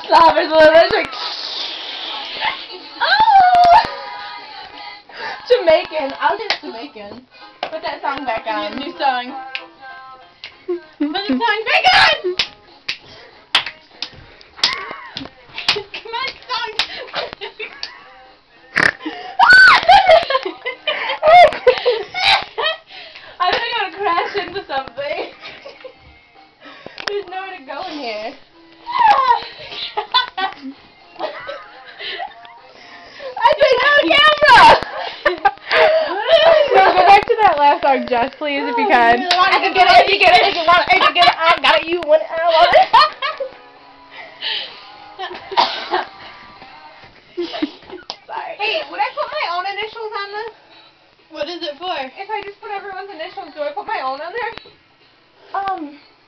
Slobbers a little bit. Like, oh! Jamaican. I'll do Jamaican. Put that song back on. New song. Put the song back on! Come on, song! I think I'm gonna crash into something. There's nowhere to go in here. I think on camera! No, go back to that last song, Jess, please, if you can. I can get it, if you get it, if you want it, if you get it, I got it, you want it, I want it. Sorry. Hey, would I put my own initials on this? What is it for? If I just put everyone's initials, do I put my own on there?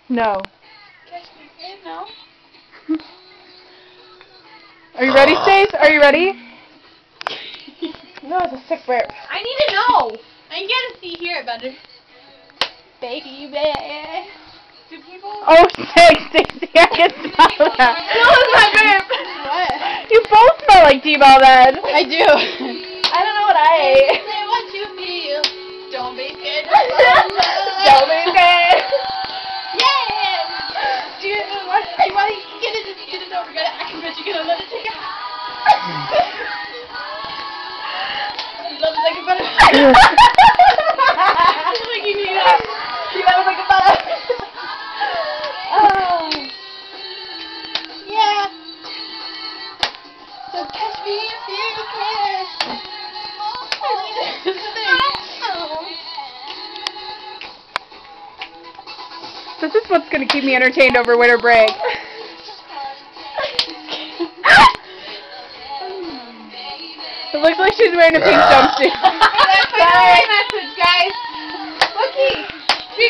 No. No. Are you ready, Stace? Are you ready? No, it's a sick burp. I need to know. I gotta hear it better. Baby. Do people? Oh, Stacy, I can smell that. No, it's my burp. What? You both smell like T-ball then. I do. I don't know what I ate. Say what you feel. Don't be scared. Don't be scared. Yeah! Do you want to get it? Just get it over. I can bet you're gonna let it take it. You love it like a butter. Like you need it. You love it like a butter. Oh. Yeah. So catch me if you can. This is what's going to keep me entertained over winter break. It looks like she's wearing a pink jumpsuit. That's my message, guys. Looky. Be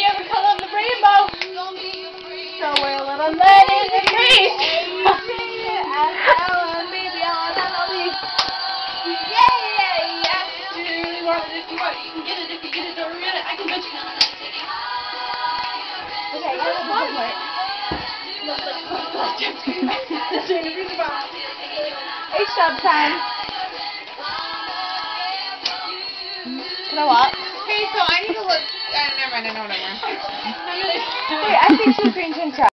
every color of the rainbow. So we're a little let it increase. Do you really want it? If you want it, you can get it. If you get it, don't regret it. I can bet you can. Okay, you're the fun part. It's shop time. Can I walk? Hey, so I need to look. Never mind, I know what I'm wearing. Wait, I think she's green chin